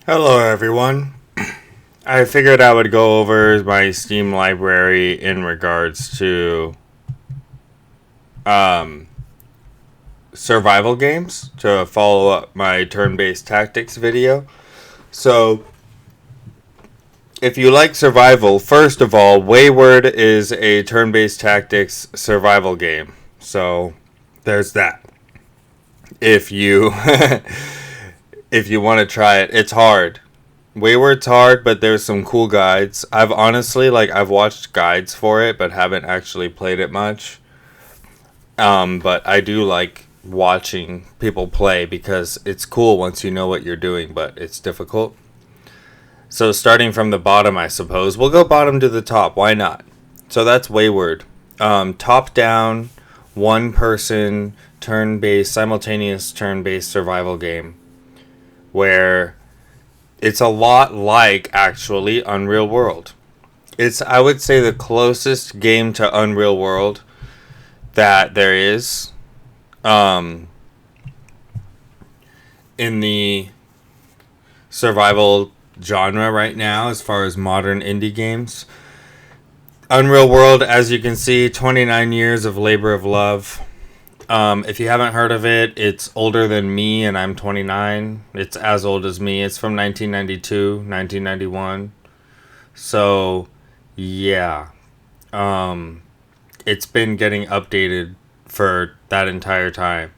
Hello, everyone. I figured I would go over my Steam library in regards to um, survival games to follow up my turn based tactics video. So, if you like survival, first of all, Wayward is a turn based tactics survival game. So, there's that. If you if you want to try it, it's hard. Wayward's hard, but there's some cool guides. I've watched guides for it, but haven't actually played it much. But I do like watching people play because it's cool once you know what you're doing, but it's difficult. So starting from the bottom, I suppose we'll go bottom to the top. Why not? So that's Wayward. Top down, one person turn-based, simultaneous turn-based survival game where it's a lot like, actually, Unreal World. It's, I would say, the closest game to Unreal World that there is in the survival genre right now as far as modern indie games. Unreal World, as you can see, 29 years of labor of love. If you haven't heard of it, it's older than me, and I'm 29. It's as old as me. It's from 1992, 1991. So, yeah. It's been getting updated for that entire time.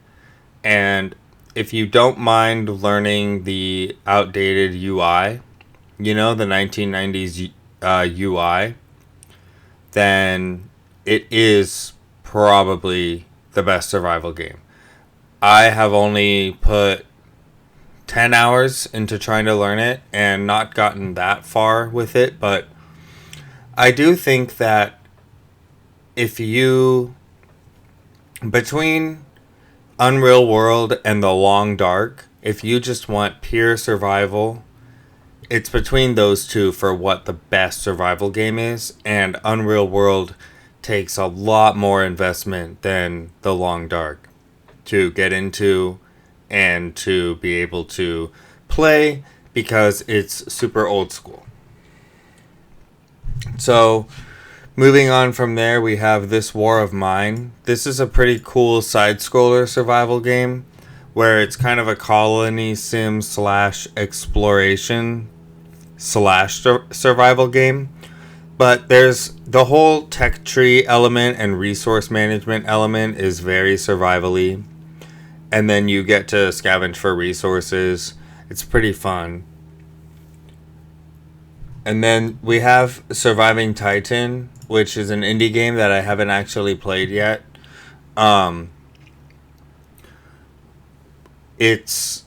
And if you don't mind learning the outdated UI, the 1990s UI, then it is probably the best survival game. I have only put 10 hours into trying to learn it and not gotten that far with it, but I do think that if you, between Unreal World and The Long Dark, if you just want pure survival, it's between those two for what the best survival game is, and Unreal World takes a lot more investment than The Long Dark to get into and to be able to play because it's super old school. So, moving on from there, we have This War of Mine. This is a pretty cool side-scroller survival game where it's kind of a colony sim slash exploration slash survival game. But there's the whole tech tree element and resource management element is very survival-y. And then you get to scavenge for resources. It's pretty fun. And then we have Surviving Titan, which is an indie game that I haven't actually played yet. It's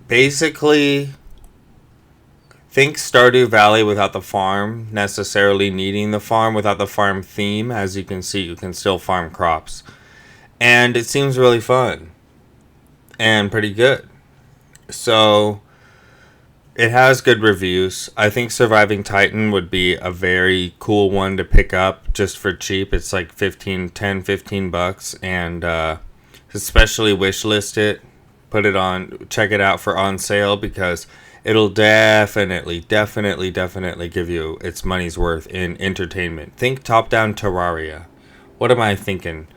basically, think Stardew Valley without the farm necessarily needing the farm, without the farm theme. As you can see, you can still farm crops. And it seems really fun and pretty good. So it has good reviews. I think Surviving Titan would be a very cool one to pick up just for cheap. It's like 15 bucks, and especially wishlist it. Put it on, check it out for on sale, because it'll definitely give you its money's worth in entertainment. Think top-down Terraria. What am I thinking?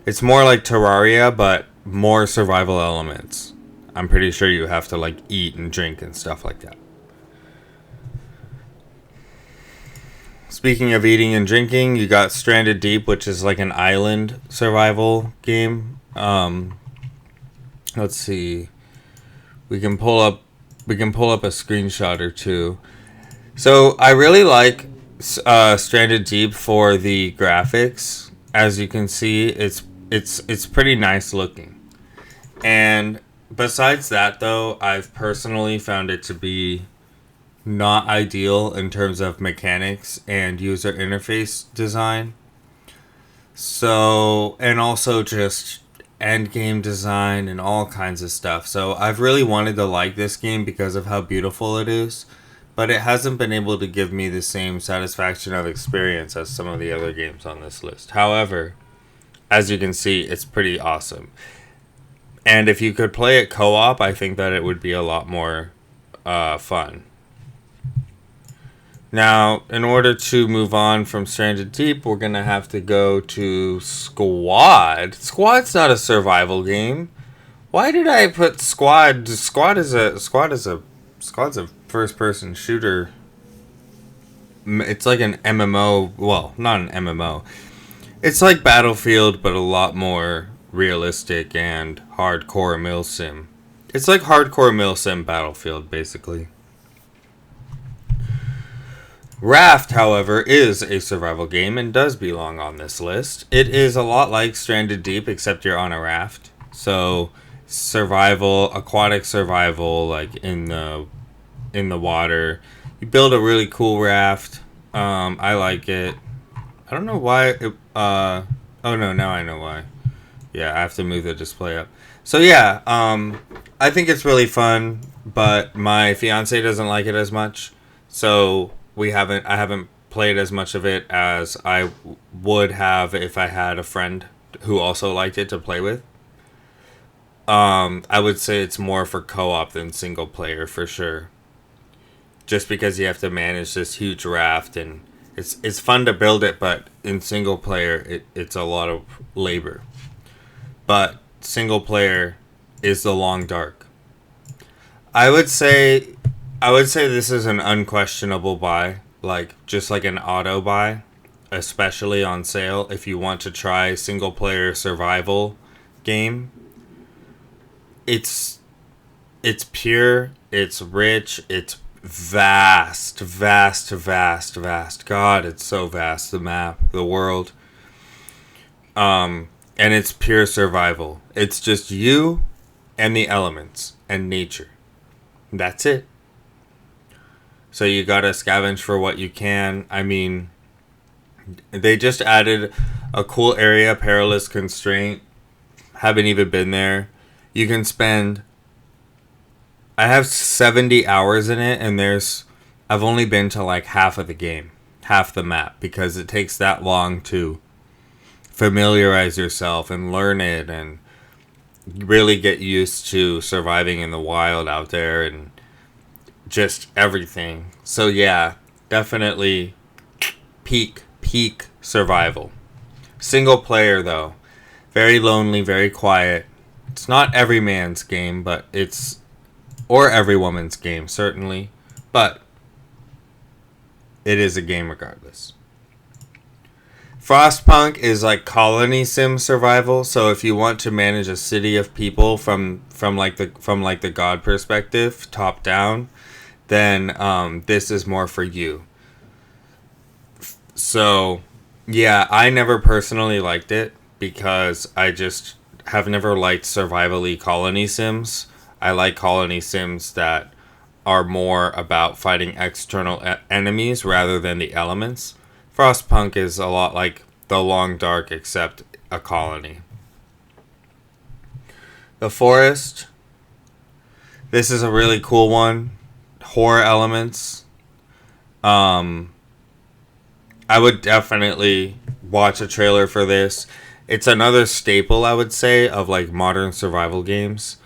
It's more like Terraria, but more survival elements. I'm pretty sure you have to eat and drink and stuff like that. Speaking of eating and drinking, you got Stranded Deep, which is like an island survival game. Let's see. We can pull up a screenshot or two. So I really like Stranded Deep for the graphics. As you can see, it's pretty nice looking. And besides that, though, I've personally found it to be not ideal in terms of mechanics and user interface design. So, and also just end game design and all kinds of stuff. So I've really wanted to like this game because of how beautiful it is, but it hasn't been able to give me the same satisfaction of experience as some of the other games on this list. However, as you can see, it's pretty awesome. And if you could play it co-op, I think that it would be a lot more fun. Now, in order to move on from Stranded Deep, we're gonna have to go to Squad. Squad's not a survival game. Why did I put Squad? Squad's a first-person shooter. It's like an MMO. Well, not an MMO. It's like Battlefield, but a lot more realistic and hardcore milsim. It's like hardcore milsim Battlefield, basically. Raft, however, is a survival game and does belong on this list. It is a lot like Stranded Deep, except you're on a raft. So, survival, aquatic survival, like in the water. You build a really cool raft. I like it. I don't know why. Oh no, now I know why. Yeah, I have to move the display up. So yeah, I think it's really fun, but my fiance doesn't like it as much. So I haven't played as much of it as I would have if I had a friend who also liked it to play with. I would say it's more for co-op than single player for sure. Just because you have to manage this huge raft, and it's fun to build it, but in single player it's a lot of labor. But single player is the long dark. I would say this is an unquestionable buy, like just like an auto buy, especially on sale if you want to try single player survival game. It's pure, it's rich, it's vast. God, it's so vast, the map, the world. And it's pure survival. It's just you and the elements and nature. That's it. So you gotta scavenge for what you can. I mean, they just added a cool area, perilous constraint. Haven't even been there. You can spend... I have 70 hours in it, and I've only been to like half of the game. Half the map. Because it takes that long to familiarize yourself and learn it and really get used to surviving in the wild out there and just everything. So yeah, definitely peak survival. Single player though, very lonely, very quiet. It's not every man's game, but or every woman's game certainly, but it is a game regardless. Frostpunk is like colony sim survival. So if you want to manage a city of people from the god perspective, top down, then this is more for you. So yeah, I never personally liked it because I just have never liked survival-y colony sims. I like colony sims that are more about fighting external enemies rather than the elements. Frostpunk is a lot like The Long Dark, except a colony. The Forest. This is a really cool one. Horror elements. I would definitely watch a trailer for this. It's another staple, I would say, of like modern survival games.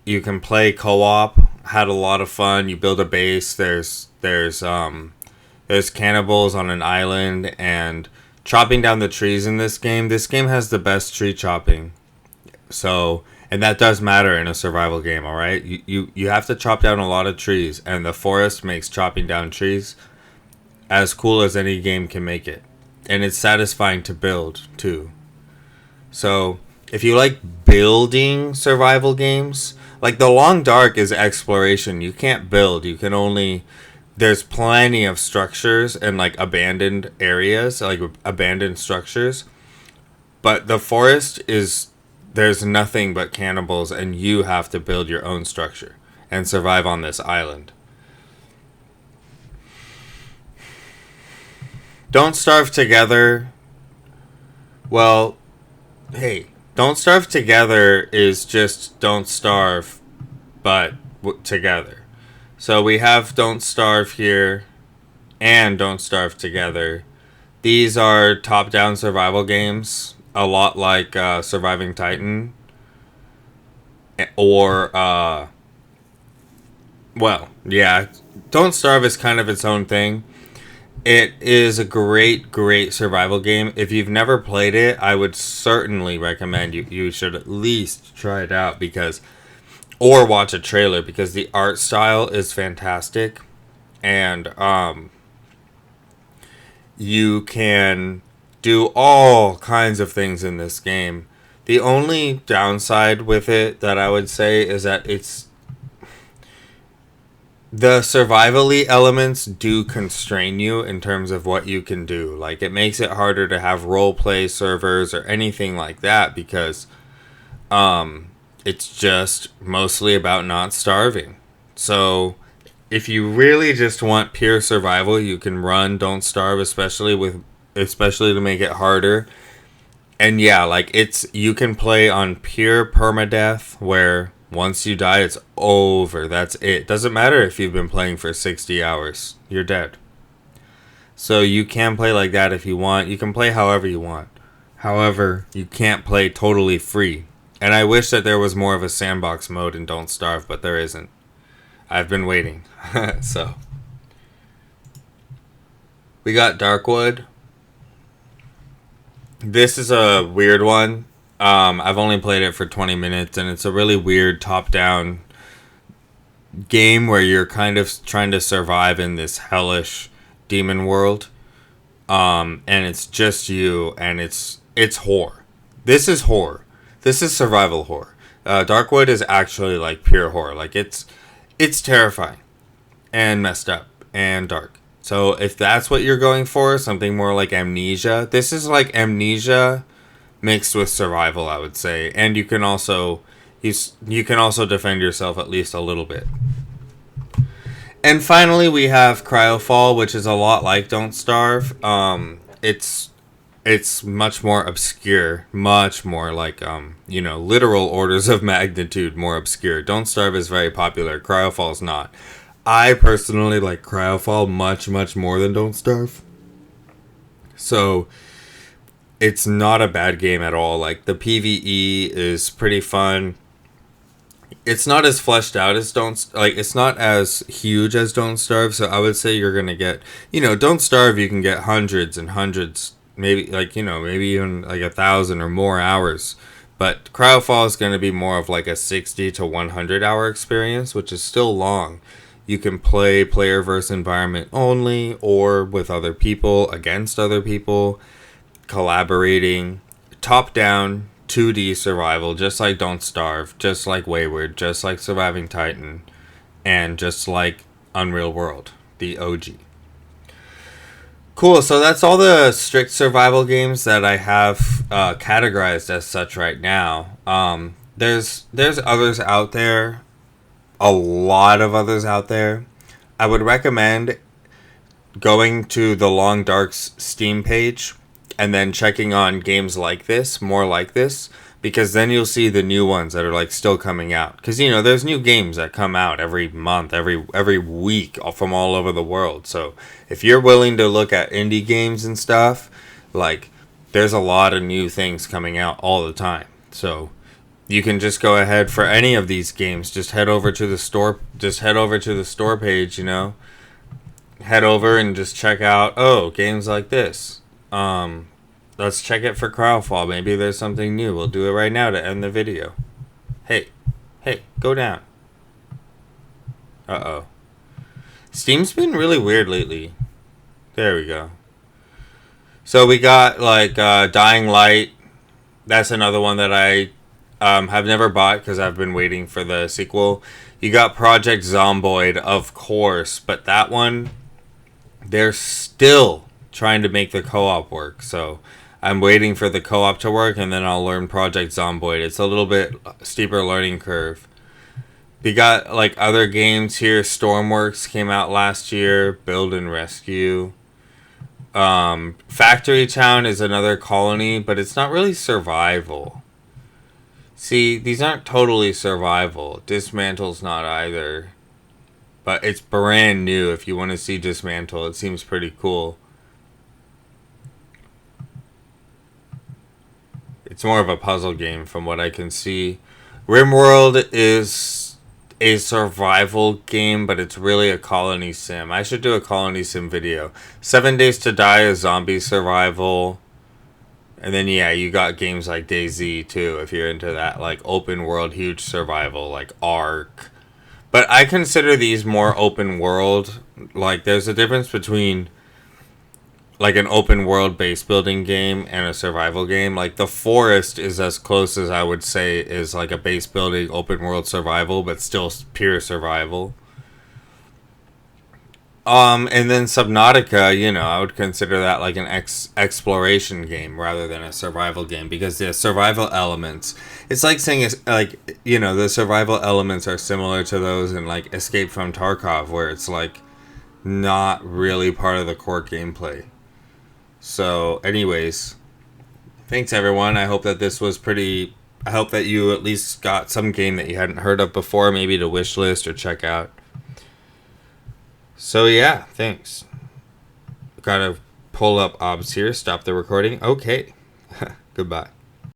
You can play co-op. Had a lot of fun. You build a base. There's cannibals on an island, and chopping down the trees in this game. This game has the best tree chopping. So, and that does matter in a survival game, alright? You have to chop down a lot of trees, and the forest makes chopping down trees as cool as any game can make it. And it's satisfying to build, too. So, if you like building survival games, like The Long Dark is exploration. You can't build. You can only... There's plenty of structures and like abandoned areas, like abandoned structures. But the forest there's nothing but cannibals, and you have to build your own structure and survive on this island. Don't Starve Together. Well, hey, Don't Starve Together is just Don't Starve, but together. So we have Don't Starve here and Don't Starve Together. These are top-down survival games, a lot like Surviving Titan or Well, yeah, Don't Starve is kind of its own thing. It is a great, great survival game. If you've never played it, I would certainly recommend you should at least try it out because, or watch a trailer because the art style is fantastic, and you can do all kinds of things in this game. The only downside with it that I would say is that the survivally elements do constrain you in terms of what you can do. Like, it makes it harder to have role play servers or anything like that because it's just mostly about not starving. So if you really just want pure survival, you can run Don't Starve, especially to make it harder. And yeah, like, it's you can play on pure permadeath where once you die it's over. That's it. Doesn't matter if you've been playing for 60 hours. You're dead. So you can play like that if you want. You can play however you want. However, you can't play totally free. And I wish that there was more of a sandbox mode in Don't Starve, but there isn't. I've been waiting. So we got Darkwood. This is a weird one. I've only played it for 20 minutes, and it's a really weird top-down game where you're kind of trying to survive in this hellish demon world. And it's just you, and it's horror. This is horror. This is survival horror. Darkwood is actually like pure horror. Like, it's terrifying and messed up and dark. So if that's what you're going for, something more like Amnesia, this is like Amnesia mixed with survival, I would say. And you can also defend yourself at least a little bit. And finally, we have Cryofall, which is a lot like Don't Starve. It's much more obscure, much more like literal orders of magnitude more obscure. Don't Starve is very popular. Cryofall is not. I personally like Cryofall much, much more than Don't Starve. So it's not a bad game at all. Like, the PvE is pretty fun. It's not as fleshed out as it's not as huge as Don't Starve, so I would say you're gonna get, Don't Starve, you can get hundreds and hundreds, maybe maybe even like 1,000 or more hours. But Cryofall is gonna be more of like a 60 to 100 hour experience, which is still long. You can play player versus environment only, or with other people, against other people, collaborating, top down 2D survival, just like Don't Starve, just like Wayward, just like Surviving Titan, and just like Unreal World, the OG. Cool, so that's all the strict survival games that I have categorized as such right now. There's others out there, a lot of others out there. I would recommend going to the Long Dark's Steam page and then checking on games like this, more like this, because then you'll see the new ones that are like still coming out. Because there's new games that come out every month, every week from all over the world. So if you're willing to look at indie games and stuff, like, there's a lot of new things coming out all the time. So you can just go ahead for any of these games. Just head over to the store. Just head over to the store page. Head over and just check out. Oh, games like this. Let's check it for Cryofall. Maybe there's something new. We'll do it right now to end the video. Hey, go down. Uh-oh. Steam's been really weird lately. There we go. So we got like Dying Light. That's another one that I have never bought because I've been waiting for the sequel. You got Project Zomboid, of course, but that one, they're still trying to make the co-op work. So I'm waiting for the co-op to work, and then I'll learn Project Zomboid. It's a little bit steeper learning curve. We got like other games here. Stormworks came out last year. Build and Rescue. Factory Town is another colony, but it's not really survival. See, these aren't totally survival. Dismantle's not either. But it's brand new. If you want to see Dismantle, it seems pretty cool. It's more of a puzzle game from what I can see. RimWorld is a survival game, but it's really a colony sim. I should do a colony sim video. 7 Days to Die is zombie survival. And then, yeah, you got games like DayZ, too, if you're into that, like, open world, huge survival, like Ark. But I consider these more open world. Like, there's a difference between, like, an open world base building game and a survival game. Like, The Forest is as close as I would say is, like, a base building open world survival, but still pure survival. And then Subnautica, you know, I would consider that like an exploration game rather than a survival game because the survival elements, it's like saying, like, you know, the survival elements are similar to those in like Escape from Tarkov, where it's like not really part of the core gameplay. So, anyways, thanks everyone. I hope that this was pretty. I hope that you at least got some game that you hadn't heard of before, maybe to wishlist or check out. So yeah, thanks. Gotta pull up OBS here, stop the recording. Okay. Goodbye.